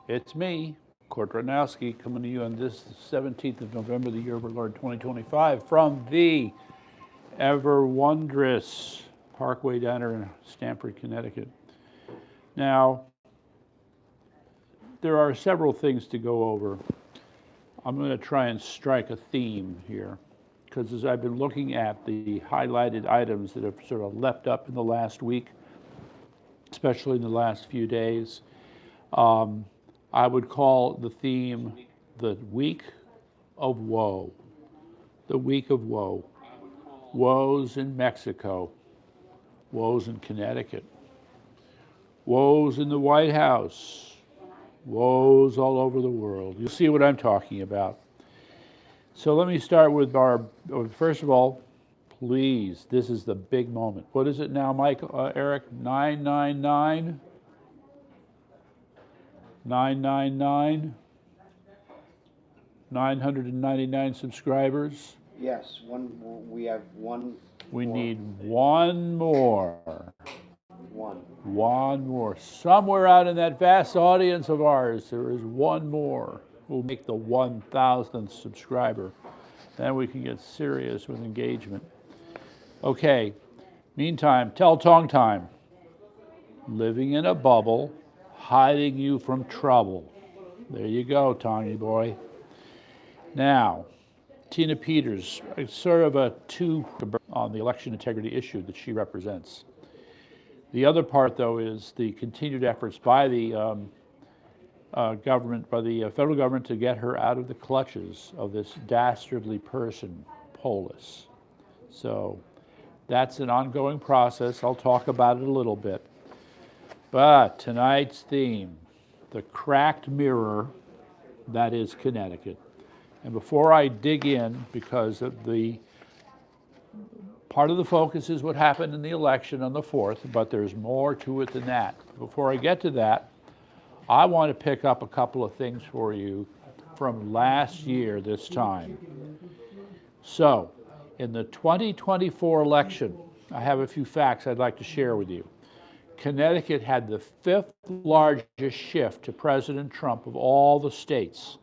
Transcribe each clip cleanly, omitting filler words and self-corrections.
It's me, Kurt Ranowski, coming to you on this 17th of November, the year of our Lord 2025, from the ever wondrous Parkway Diner in Stamford, Connecticut. Now, there are several things to go over. I'm going to try and strike a theme here, because as I've been looking at the highlighted items that have sort of leapt up in the last week, especially in the last few days, I would call the theme the week of woe. The week of woe. Woes in Mexico. Woes in Connecticut. Woes in the White House. Woes all over the world. You'll see what I'm talking about. So let me start with first of all, please, this is the big moment. What is it now, Mike, Eric? 999? 999? 999 subscribers? Yes, we have one. We need one more. One more. Somewhere out in that vast audience of ours, there is one more who'll make the 1,000th subscriber. Then we can get serious with engagement. Okay, meantime, tell Tong time. Living in a bubble, hiding you from trouble. There you go, Tongy boy. Now, Tina Peters, sort of a two on the election integrity issue that she represents. The other part, though, is the continued efforts by the federal government to get her out of the clutches of this dastardly person, Polis. So that's an ongoing process. I'll talk about it a little bit. But tonight's theme, the cracked mirror that is Connecticut. And before I dig in, because of the part of the focus is what happened in the election on the 4th, but there's more to it than that. Before I get to that, I want to pick up a couple of things for you from last year this time. So, in the 2024 election, I have a few facts I'd like to share with you. Connecticut had the 5th largest shift to President Trump of all the states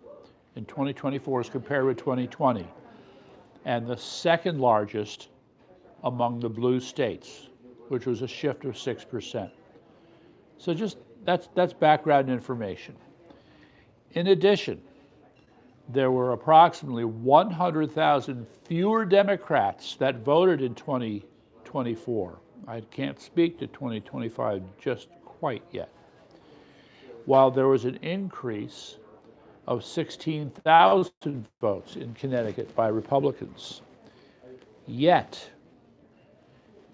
in 2024 as compared with 2020, and the 2nd largest among the blue states, which was a shift of 6%. So just that's background information. In addition, there were approximately 100,000 fewer Democrats that voted in 2024. I can't speak to 2025 just quite yet. While there was an increase of 16,000 votes in Connecticut by Republicans. Yet,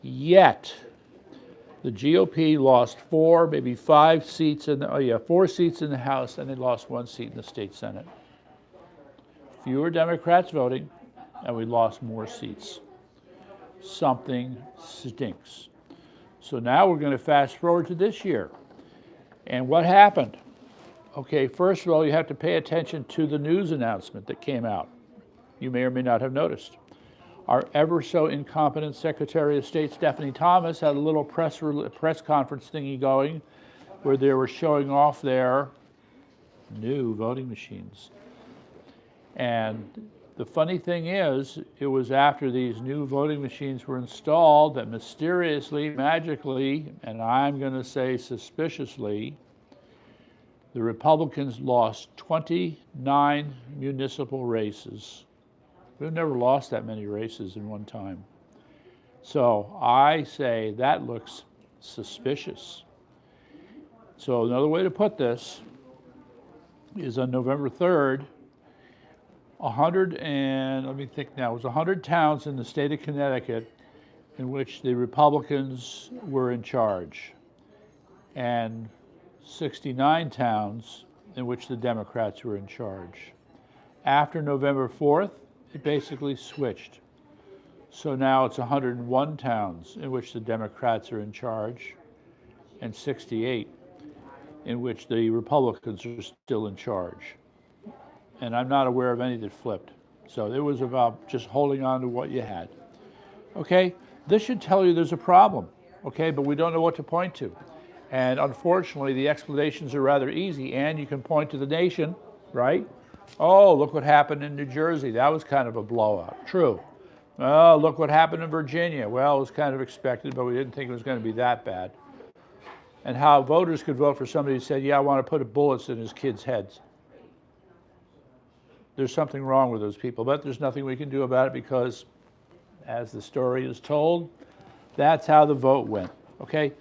the GOP lost 4, maybe 5 seats 4 seats in the House, and they lost 1 seat in the state Senate. Fewer Democrats voting, and we lost more seats. Something stinks. So now we're going to fast forward to this year. And what happened? Okay, first of all, you have to pay attention to the news announcement that came out. You may or may not have noticed. Our ever so incompetent Secretary of State, Stephanie Thomas, had a little press conference thingy going where they were showing off their new voting machines. And the funny thing is, it was after these new voting machines were installed that mysteriously, magically, and I'm going to say suspiciously, the Republicans lost 29 municipal races. We've never lost that many races in one time. So I say that looks suspicious. So another way to put this is on November 3rd, 100 towns in the state of Connecticut in which the Republicans were in charge, and 69 towns in which the Democrats were in charge. After November 4th, it basically switched. So now it's 101 towns in which the Democrats are in charge, and 68 in which the Republicans are still in charge. And I'm not aware of any that flipped. So it was about just holding on to what you had. Okay, this should tell you there's a problem, okay, but we don't know what to point to. And unfortunately, the explanations are rather easy, and you can point to the nation, right? Oh, look what happened in New Jersey. That was kind of a blowout. True. Oh, look what happened in Virginia. Well, it was kind of expected, but we didn't think it was going to be that bad. And how voters could vote for somebody who said, yeah, I want to put bullets in his kids' heads. There's something wrong with those people, but there's nothing we can do about it because, as the story is told, that's how the vote went, okay?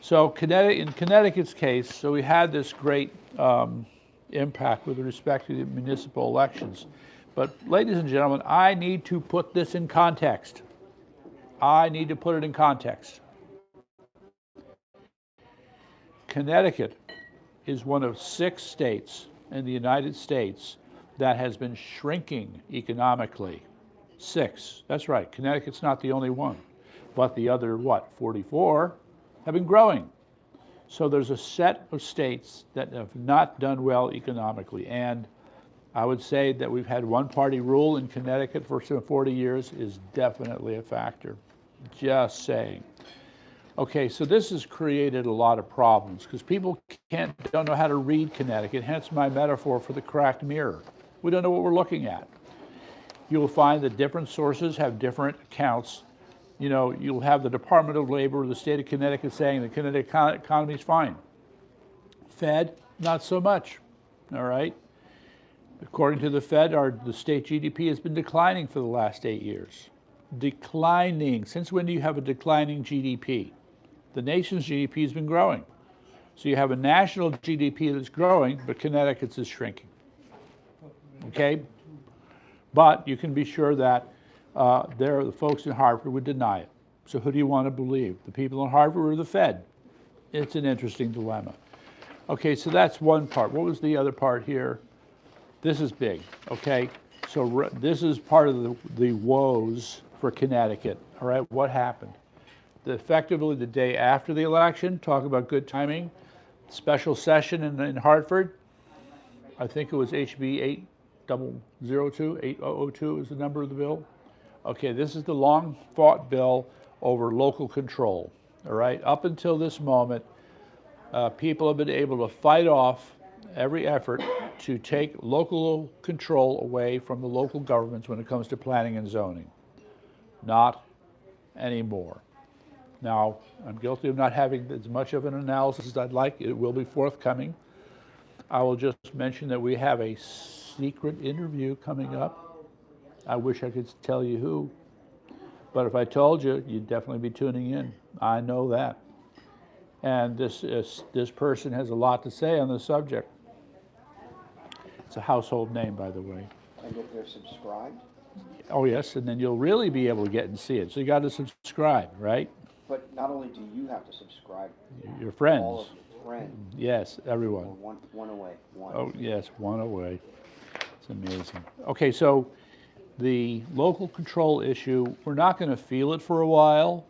So in Connecticut's case, so we had this great impact with respect to the municipal elections. But ladies and gentlemen, I need to put this in context. I need to put it in context. Connecticut is one of 6 states in the United States that has been shrinking economically. 6, that's right, Connecticut's not the only one. But the other, 44, have been growing. So there's a set of states that have not done well economically. And I would say that we've had one-party rule in Connecticut for some 40 years is definitely a factor. Just saying. Okay, so this has created a lot of problems because people don't know how to read Connecticut, hence my metaphor for the cracked mirror. We don't know what we're looking at. You'll find that different sources have different accounts. You know, you'll have the Department of Labor of the state of Connecticut saying the Connecticut economy is fine. Fed, not so much, all right? According to the Fed, the state GDP has been declining for the last 8 years. Declining. Since when do you have a declining GDP? The nation's GDP has been growing. So you have a national GDP that's growing, but Connecticut's is shrinking. Okay? But you can be sure that the folks in Hartford would deny it. So who do you want to believe? The people in Hartford or the Fed? It's an interesting dilemma. Okay, so that's one part. What was the other part here? This is big, okay? So this is part of the woes for Connecticut, all right? What happened? Effectively the day after the election, talk about good timing, special session in Hartford. I think it was HB 8002 is the number of the bill. Okay, this is the long fought bill over local control, all right? Up until this moment, people have been able to fight off every effort to take local control away from the local governments when it comes to planning and zoning. Not anymore. Now, I'm guilty of not having as much of an analysis as I'd like. It will be forthcoming. I will just mention that we have a secret interview coming up. I wish I could tell you who, but if I told you, you'd definitely be tuning in. I know that. And this person has a lot to say on the subject. It's a household name, by the way. And if they're subscribed? Oh, yes, and then you'll really be able to get and see it. So you got to subscribe, right? But not only do you have to subscribe, Your friends. all of your friends. Yes, everyone. One away. One. Oh, yes, one away. It's amazing. Okay, so the local control issue, we're not going to feel it for a while,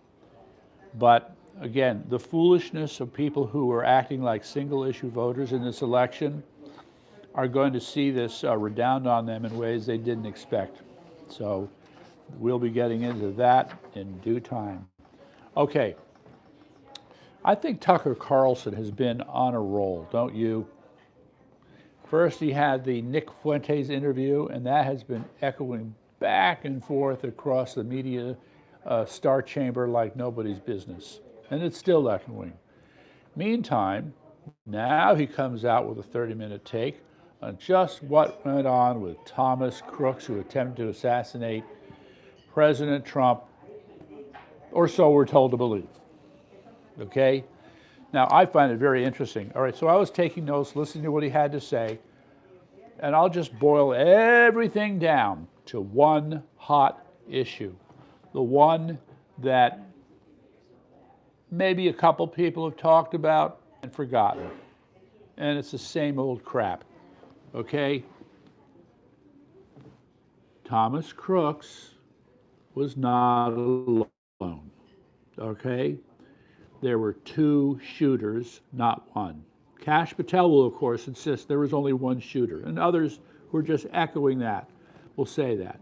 but again, the foolishness of people who are acting like single issue voters in this election are going to see this redound on them in ways they didn't expect. So we'll be getting into that in due time. Okay, I think Tucker Carlson has been on a roll, don't you? First he had the Nick Fuentes interview, and that has been echoing back and forth across the media star chamber like nobody's business. And it's still echoing. Meantime, now he comes out with a 30-minute take on just what went on with Thomas Crooks, who attempted to assassinate President Trump, or so we're told to believe. Okay? Now, I find it very interesting. All right, so I was taking notes, listening to what he had to say, and I'll just boil everything down to one hot issue, the one that maybe a couple people have talked about and forgotten. And it's the same old crap, okay? Thomas Crooks was not alone, okay? There were 2 shooters, not one. Kash Patel will, of course, insist there was only one shooter, and others who are just echoing that will say that.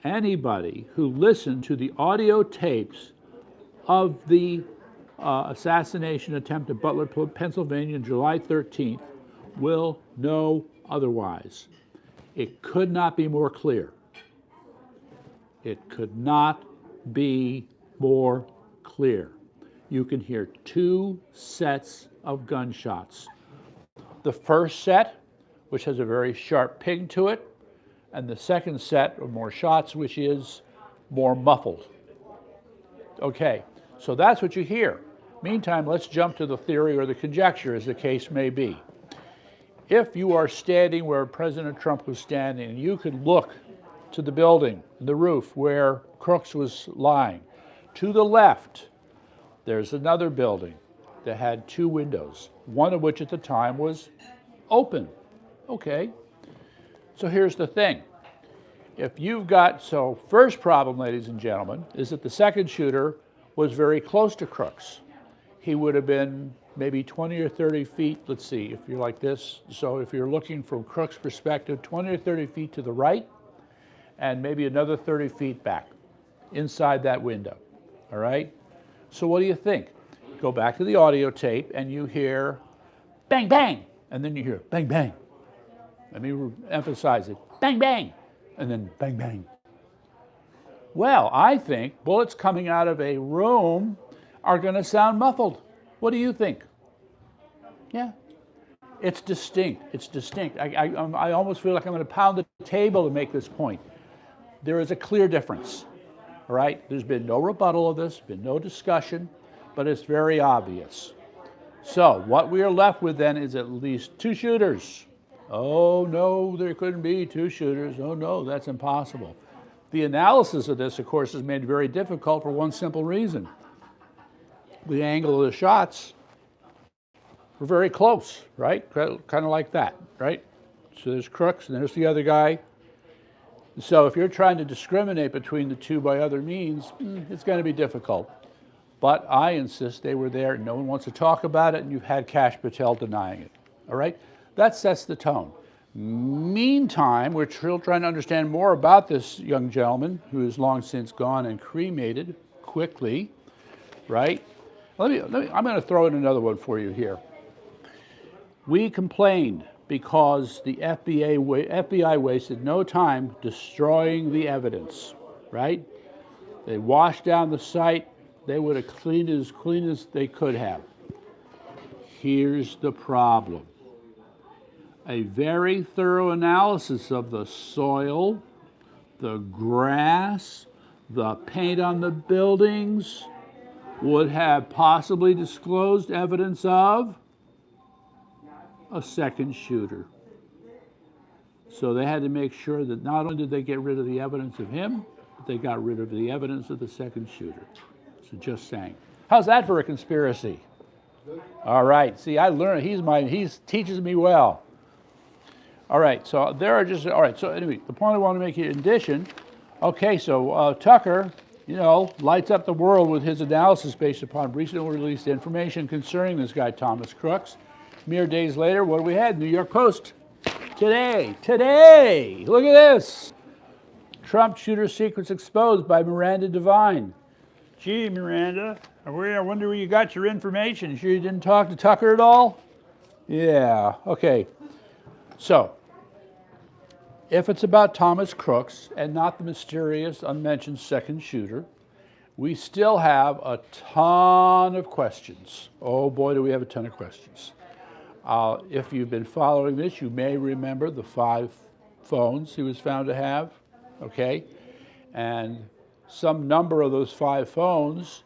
Anybody who listened to the audio tapes of the assassination attempt at Butler, Pennsylvania, July 13th, will know otherwise. It could not be more clear. It could not be more clear. You can hear 2 sets of gunshots. The first set, which has a very sharp ping to it, and the second set of more shots, which is more muffled. Okay, so that's what you hear. Meantime, let's jump to the theory or the conjecture, as the case may be. If you are standing where President Trump was standing, and you could look to the building, the roof, where Crooks was lying, to the left, there's another building that had 2 windows, one of which at the time was open. Okay, so here's the thing. If you've got, so first problem, ladies and gentlemen, is that the second shooter was very close to Crooks. He would have been maybe 20 or 30 feet, let's see, if you're like this, so if you're looking from Crooks' perspective, 20 or 30 feet to the right, and maybe another 30 feet back, inside that window, all right? So what do you think? Go back to the audio tape and you hear bang, bang, and then you hear bang, bang. Let me emphasize it, bang, bang, and then bang, bang. Well, I think bullets coming out of a room are going to sound muffled. What do you think? Yeah, it's distinct. It's distinct. I almost feel like I'm going to pound the table to make this point. There is a clear difference, all right? There's been no rebuttal of this, been no discussion, but it's very obvious. So what we are left with then is at least 2 shooters. Oh, no, there couldn't be 2 shooters. Oh, no, that's impossible. The analysis of this, of course, is made very difficult for one simple reason. The angle of the shots were very close, right? Kind of like that, right? So there's Crooks, and there's the other guy. So if you're trying to discriminate between the 2 by other means, it's going to be difficult. But I insist they were there, and no one wants to talk about it, and you've had Kash Patel denying it, all right? That sets the tone. Meantime, we're still trying to understand more about this young gentleman who is long since gone and cremated quickly, right? I'm going to throw in another one for you here. We complained because the FBI wasted no time destroying the evidence, right? They washed down the site. They would have cleaned it as clean as they could have. Here's the problem. A very thorough analysis of the soil, the grass, the paint on the buildings would have possibly disclosed evidence of a second shooter. So they had to make sure that not only did they get rid of the evidence of him, but they got rid of the evidence of the second shooter. So just saying. How's that for a conspiracy? All right, see, I learned, he teaches me well. All right, so there are just, all right, so anyway, the point I want to make here in addition, okay, so Tucker, lights up the world with his analysis based upon recently released information concerning this guy, Thomas Crooks. Mere days later, what do we had? New York Post. Today, look at this. Trump shooter secrets exposed by Miranda Devine. Gee, Miranda, I wonder where you got your information. You sure you didn't talk to Tucker at all? Yeah, okay. So, if it's about Thomas Crooks and not the mysterious, unmentioned second shooter, we still have a ton of questions. Oh boy, do we have a ton of questions. If you've been following this, you may remember the 5 phones he was found to have, okay? And some number of those 5 phones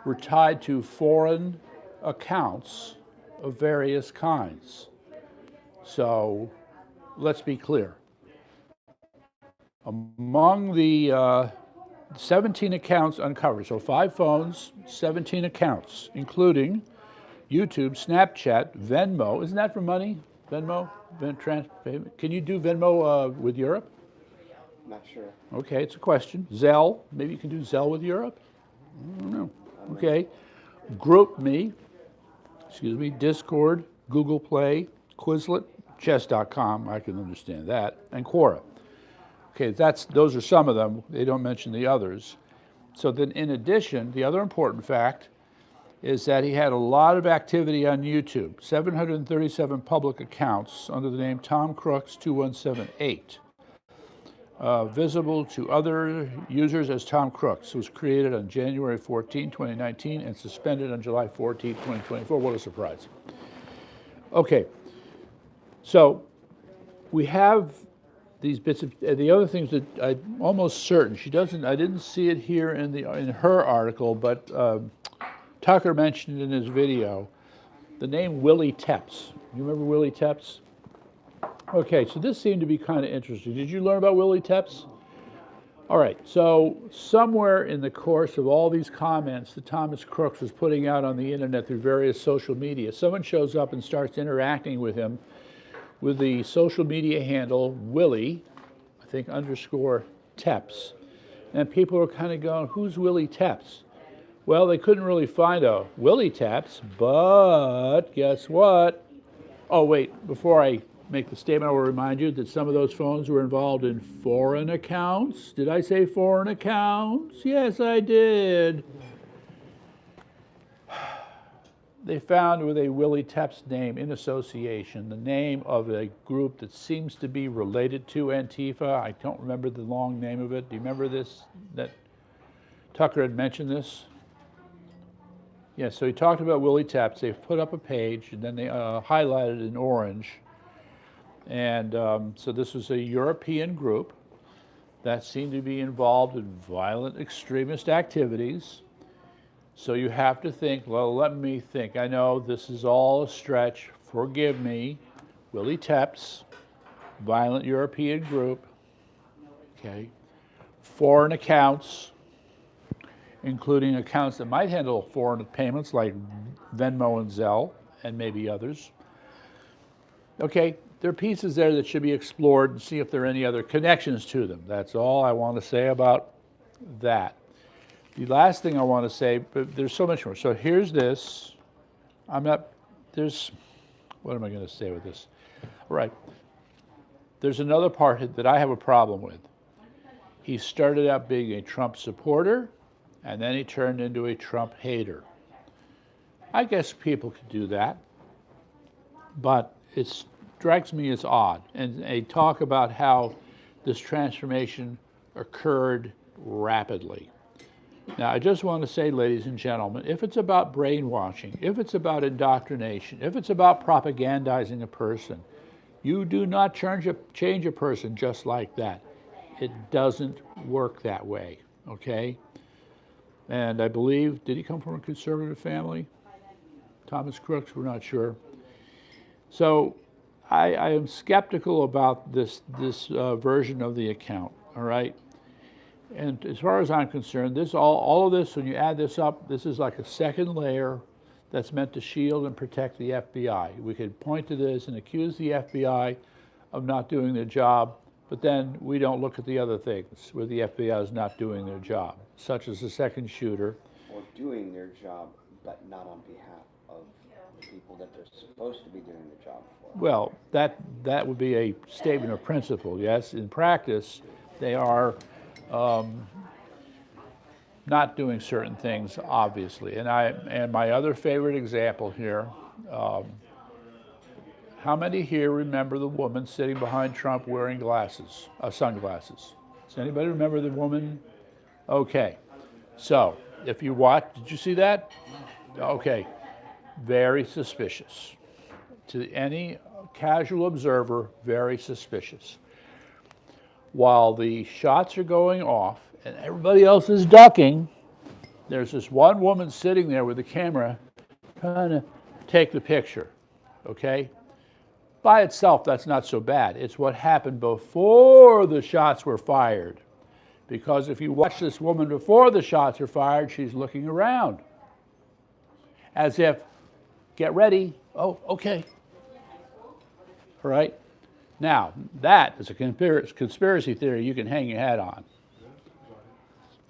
were tied to foreign accounts of various kinds. So let's be clear. Among the 17 accounts uncovered, so 5 phones, 17 accounts, including YouTube, Snapchat, Venmo. Isn't that for money? Venmo? Can you do Venmo with Europe? Not sure. Okay, it's a question. Zelle. Maybe you can do Zelle with Europe? I don't know. Okay. GroupMe. Discord, Google Play, Quizlet, chess.com. I can understand that. And Quora. Okay, those are some of them. They don't mention the others. So then in addition, the other important fact, is that he had a lot of activity on YouTube, 737 public accounts under the name Tom Crooks 2178. Visible to other users as Tom Crooks. It was created on January 14, 2019 and suspended on July 14, 2024. What a surprise. Okay, so we have these bits of, the other things that I'm almost certain, I didn't see it here in her article, but Tucker mentioned in his video the name Willie Tepps. You remember Willie Tepps? Okay, so this seemed to be kind of interesting. Did you learn about Willie Tepps? All right, so somewhere in the course of all these comments that Thomas Crooks was putting out on the internet through various social media, someone shows up and starts interacting with him with the social media handle Willie, I think _ Tepps. And people are kind of going, who's Willie Tepps? Well, they couldn't really find a Willie Tepps, but guess what? Oh, wait, before I make the statement, I will remind you that some of those phones were involved in foreign accounts. Did I say foreign accounts? Yes, I did. They found with a Willie Tepps name in association, the name of a group that seems to be related to Antifa. I don't remember the long name of it. Do you remember this? That Tucker had mentioned this? Yeah, so he talked about Willie Tepps. They've put up a page, and then they highlighted in orange. And so this was a European group that seemed to be involved in violent extremist activities. So you have to think, well, let me think. I know this is all a stretch. Forgive me. Willie Tepps, violent European group. Okay. Foreign accounts, including accounts that might handle foreign payments like Venmo and Zelle and maybe others. Okay, there are pieces there that should be explored and see if there are any other connections to them. That's all I want to say about that. The last thing I want to say, but there's so much more. So here's this. What am I going to say with this? All right. There's another part that I have a problem with. He started out being a Trump supporter, and then he turned into a Trump hater. I guess people could do that, but it strikes me as odd. And they talk about how this transformation occurred rapidly. Now, I just want to say, ladies and gentlemen, if it's about brainwashing, if it's about indoctrination, if it's about propagandizing a person, you do not change a person just like that. It doesn't work that way, okay? And I believe, did he come from a conservative family? Thomas Crooks, we're not sure. So I am skeptical about this version of the account, all right? And as far as I'm concerned, all of this, when you add this up, this is like a second layer that's meant to shield and protect the FBI. We could point to this and accuse the FBI of not doing their job, but then we don't look at the other things where the FBI is not doing their job, such as the second shooter. Or doing their job, but not on behalf of the people that they're supposed to be doing the job for. Well, that would be a statement of principle, yes. In practice, they are not doing certain things, obviously. And my other favorite example here, how many here remember the woman sitting behind Trump wearing sunglasses? Does anybody remember the woman? Okay. So, if you watch, did you see that? Okay. Very suspicious. To any casual observer, very suspicious. While the shots are going off and everybody else is ducking, there's this one woman sitting there with the camera trying to take the picture, okay? By itself, that's not so bad. It's what happened before the shots were fired. Because if you watch this woman before the shots are fired, she's looking around as if, get ready, oh, okay. All right? Now, that is a conspiracy theory you can hang your hat on.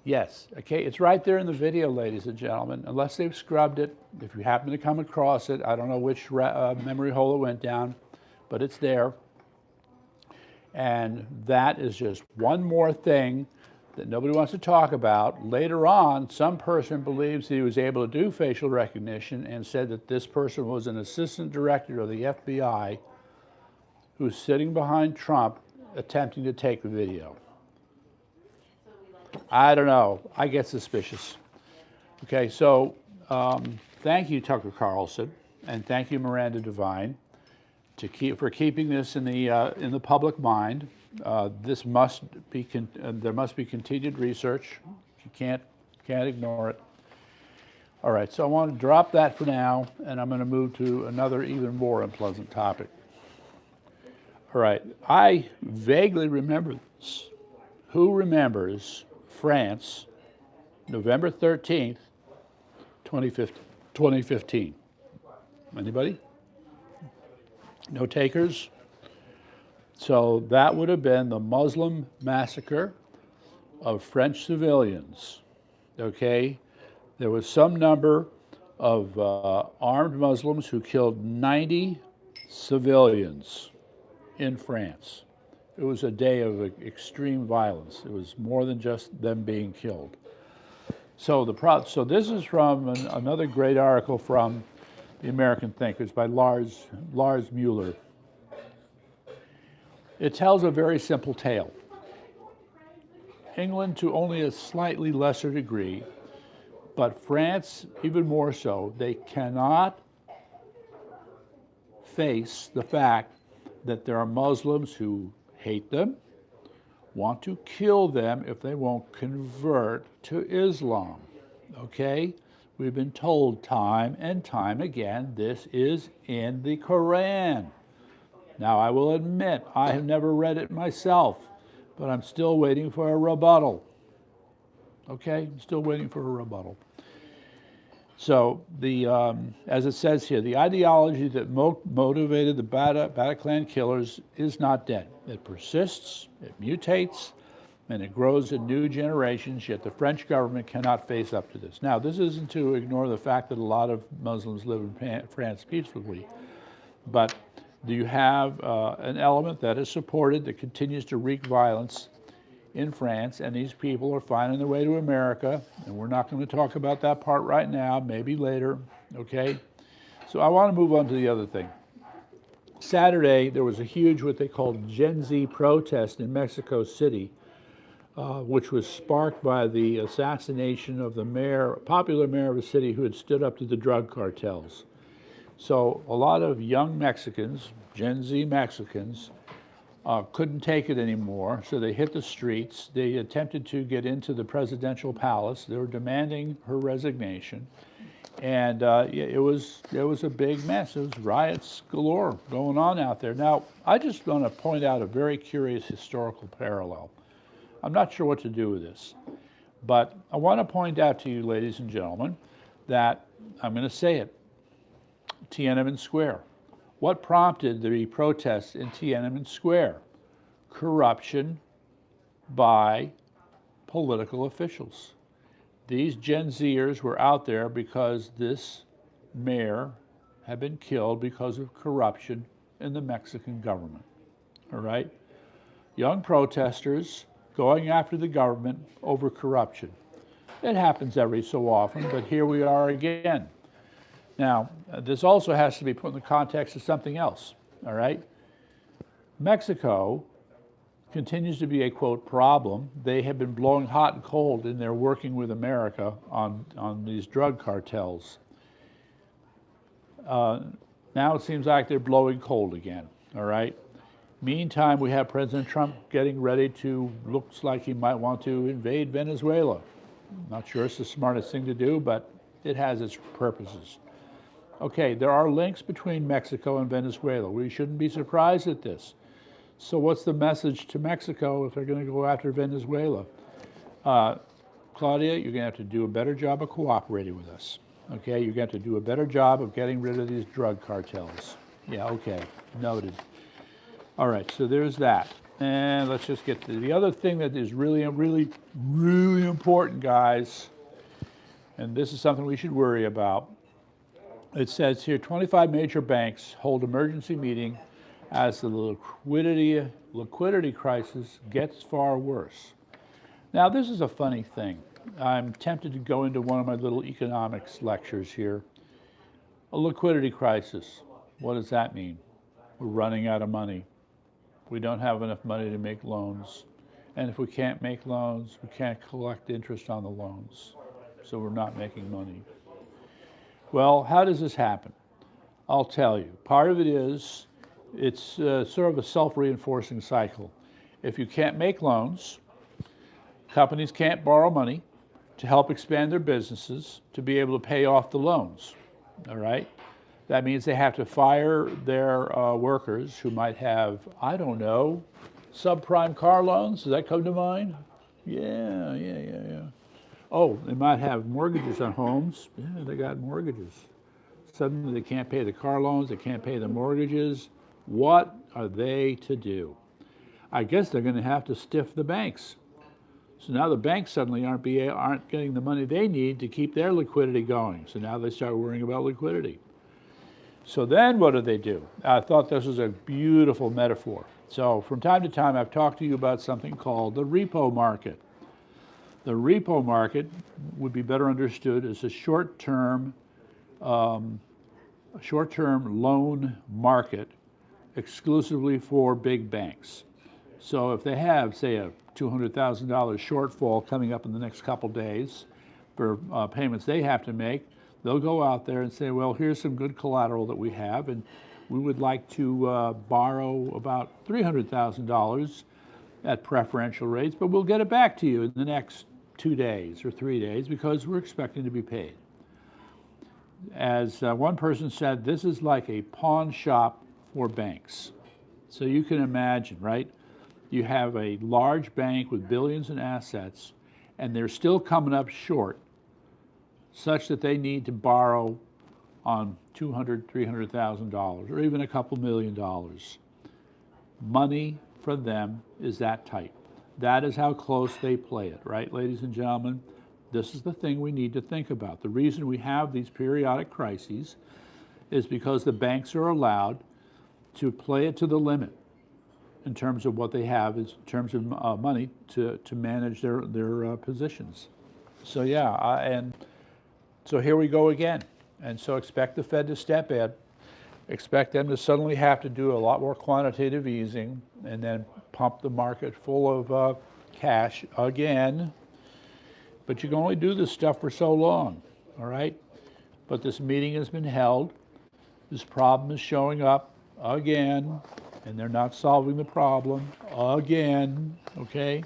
Yes, okay, it's right there in the video, ladies and gentlemen, unless they've scrubbed it. If you happen to come across it, I don't know which memory hole it went down, but it's there. And that is just one more thing that nobody wants to talk about. Later on, some person believes he was able to do facial recognition and said that this person was an assistant director of the FBI who's sitting behind Trump attempting to take the video. I don't know. I get suspicious. Okay, so thank you, Tucker Carlson, and thank you, Miranda Devine, for keeping this in the public mind. This must be there must be continued research. You can't ignore it. All right, so I want to drop that for now, and I'm going to move to another even more unpleasant topic. All right, I vaguely remember this. Who remembers France, November 13th, 2015? Anybody? No takers? So that would have been the Muslim massacre of French civilians, okay? There was some number of armed Muslims who killed 90 civilians in France. It was a day of extreme violence. It was more than just them being killed. So this is from another great article from the American Thinkers by Lars Mueller. It tells a very simple tale. England to only a slightly lesser degree, but France even more so. They cannot face the fact that there are Muslims who hate them, want to kill them if they won't convert to Islam, okay? We've been told time and time again, this is in the Quran. Now, I will admit, I have never read it myself, but I'm still waiting for a rebuttal. Okay, I'm still waiting for a rebuttal. So, as it says here, the ideology that motivated the Bataclan killers is not dead. It persists, it mutates, and it grows in new generations, yet the French government cannot face up to this. Now, this isn't to ignore the fact that a lot of Muslims live in France peacefully, but you have an element that is supported that continues to wreak violence in France, and these people are finding their way to America, and we're not going to talk about that part right now, maybe later, okay? So I want to move on to the other thing. Saturday, there was a huge, what they called Gen Z protest in Mexico City, which was sparked by the assassination of the popular mayor of the city who had stood up to the drug cartels. So a lot of young Mexicans, Gen Z Mexicans, couldn't take it anymore, so they hit the streets. They attempted to get into the presidential palace. They were demanding her resignation, and it was a big mess. It was riots galore going on out there. Now, I just want to point out a very curious historical parallel. I'm not sure what to do with this, but I want to point out to you, ladies and gentlemen, that I'm going to say it. Tiananmen Square. What prompted the protests in Tiananmen Square? Corruption by political officials. These Gen Zers were out there because this mayor had been killed because of corruption in the Mexican government. All right? Young protesters going after the government over corruption. It happens every so often, but here we are again. Now, this also has to be put in the context of something else, all right? Mexico continues to be a, quote, problem. They have been blowing hot and cold in their working with America on these drug cartels. Now it seems like they're blowing cold again, all right? Meantime, we have President Trump getting ready to, looks like he might want to invade Venezuela. Not sure it's the smartest thing to do, but it has its purposes. Okay, there are links between Mexico and Venezuela. We shouldn't be surprised at this. So what's the message to Mexico if they're going to go after Venezuela? Claudia, you're going to have to do a better job of cooperating with us. Okay, you're going to have to do a better job of getting rid of these drug cartels. Yeah, okay, noted. All right, so there's that. And let's just get to the other thing that is really, really, really important, guys. And this is something we should worry about. It says here, 25 major banks hold emergency meeting as the liquidity crisis gets far worse. Now, this is a funny thing. I'm tempted to go into one of my little economics lectures here. A liquidity crisis. What does that mean? We're running out of money. We don't have enough money to make loans. And if we can't make loans, we can't collect interest on the loans. So we're not making money. Well, how does this happen? I'll tell you. Part of it is, it's sort of a self-reinforcing cycle. If you can't make loans, companies can't borrow money to help expand their businesses to be able to pay off the loans, all right? That means they have to fire their workers who might have, I don't know, subprime car loans. Does that come to mind? Yeah. Oh, they might have mortgages on homes. Yeah, they got mortgages. Suddenly they can't pay the car loans, they can't pay the mortgages. What are they to do? I guess they're going to have to stiff the banks. So now the banks suddenly aren't getting the money they need to keep their liquidity going. So now they start worrying about liquidity. So then what do? I thought this was a beautiful metaphor. So from time to time, I've talked to you about something called the repo market. The repo market would be better understood as a short-term loan market exclusively for big banks. So if they have, say, a $200,000 shortfall coming up in the next couple days for payments they have to make, they'll go out there and say, well, here's some good collateral that we have, and we would like to borrow about $300,000 at preferential rates, but we'll get it back to you in the next 2 days or 3 days because we're expecting to be paid. As one person said, this is like a pawn shop for banks. So you can imagine, right? You have a large bank with billions in assets, and they're still coming up short, such that they need to borrow on $200,000, $300,000, or even a couple $1 million. Money for them is that tight. That is how close they play it, right, ladies and gentlemen? This is the thing we need to think about. The reason we have these periodic crises is because the banks are allowed to play it to the limit in terms of what they have, in terms of money to manage their positions. So yeah, and so here we go again. And so expect the Fed to step in, expect them to suddenly have to do a lot more quantitative easing and then pump the market full of cash again. But you can only do this stuff for so long, all right? But this meeting has been held. This problem is showing up again, and they're not solving the problem again, okay?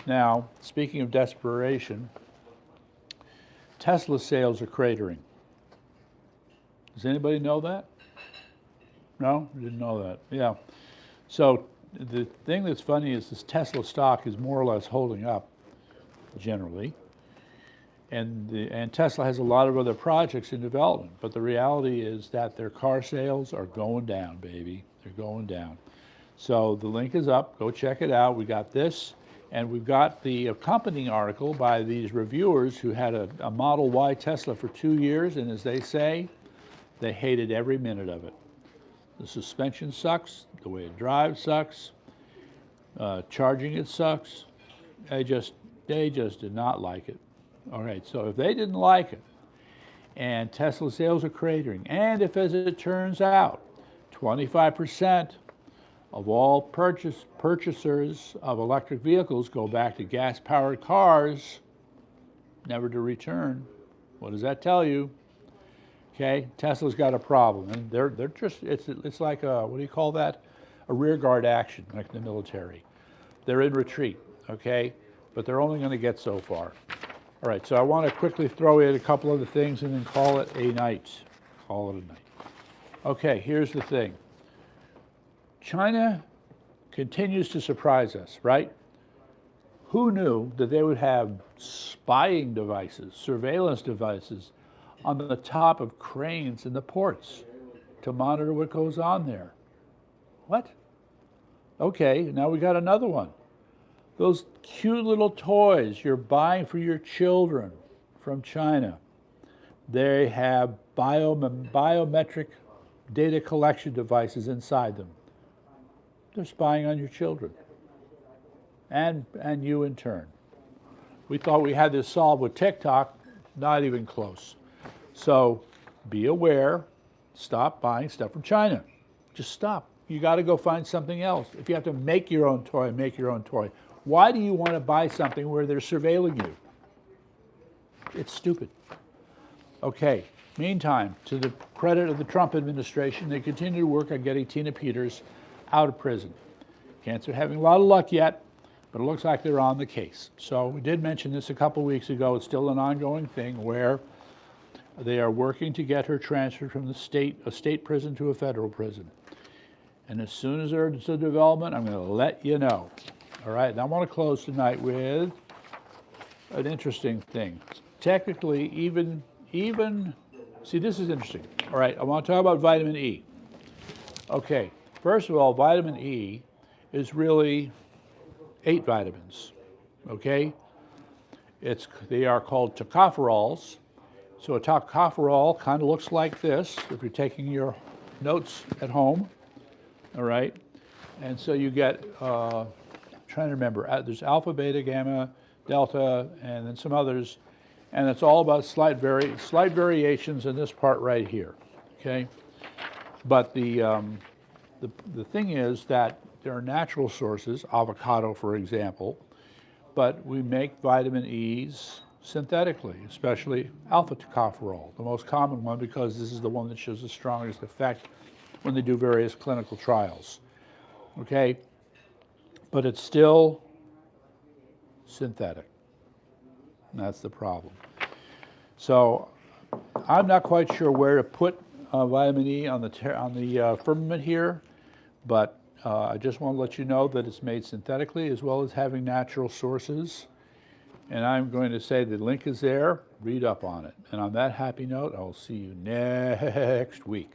Now, speaking of desperation, Tesla sales are cratering. Does anybody know that? No? You didn't know that. Yeah. So the thing that's funny is this Tesla stock is more or less holding up generally. And Tesla has a lot of other projects in development, but the reality is that their car sales are going down, baby. They're going down. So the link is up. Go check it out. We got this, and we've got the accompanying article by these reviewers who had a Model Y Tesla for 2 years, and as they say, they hated every minute of it. The suspension sucks. The way it drives sucks. Charging it sucks. They just did not like it. All right, so if they didn't like it, and Tesla sales are cratering, and if, as it turns out, 25% of all purchasers of electric vehicles go back to gas-powered cars, never to return, what does that tell you? Okay, Tesla's got a problem, and they're just, it's like a, what do you call that? A rear guard action, like the military. They're in retreat, okay? But they're only going to get so far. All right, so I want to quickly throw in a couple other things and then call it a night. Call it a night. Okay, here's the thing. China continues to surprise us, right? Who knew that they would have spying devices, surveillance devices on the top of cranes in the ports to monitor what goes on there? What? Okay, now we got another one. Those cute little toys you're buying for your children from China, they have biometric data collection devices inside them. They're spying on your children and you in turn. We thought we had this solved with TikTok, not even close. So be aware, stop buying stuff from China. Just stop. You got to go find something else. If you have to make your own toy, make your own toy. Why do you want to buy something where they're surveilling you? It's stupid. Okay, meantime, to the credit of the Trump administration, they continue to work on getting Tina Peters out of prison. Can't say having a lot of luck yet, but it looks like they're on the case. So we did mention this a couple weeks ago. It's still an ongoing thing where they are working to get her transferred from a state prison to a federal prison. And as soon as there's a development, I'm going to let you know. All right, and I want to close tonight with an interesting thing. Technically, even, see, this is interesting. All right, I want to talk about vitamin E. Okay, first of all, vitamin E is really 8 vitamins, okay? They are called tocopherols. So a tocopherol kind of looks like this if you're taking your notes at home, all right? And so you get, I'm trying to remember, there's alpha, beta, gamma, delta, and then some others, and it's all about slight variations in this part right here, okay? But the thing is that there are natural sources, avocado for example, but we make vitamin E's synthetically, especially alpha tocopherol, the most common one because this is the one that shows the strongest effect when they do various clinical trials. Okay, but it's still synthetic. And that's the problem. So I'm not quite sure where to put vitamin E on the firmament here, but I just want to let you know that it's made synthetically as well as having natural sources. And I'm going to say the link is there. Read up on it. And on that happy note, I'll see you next week.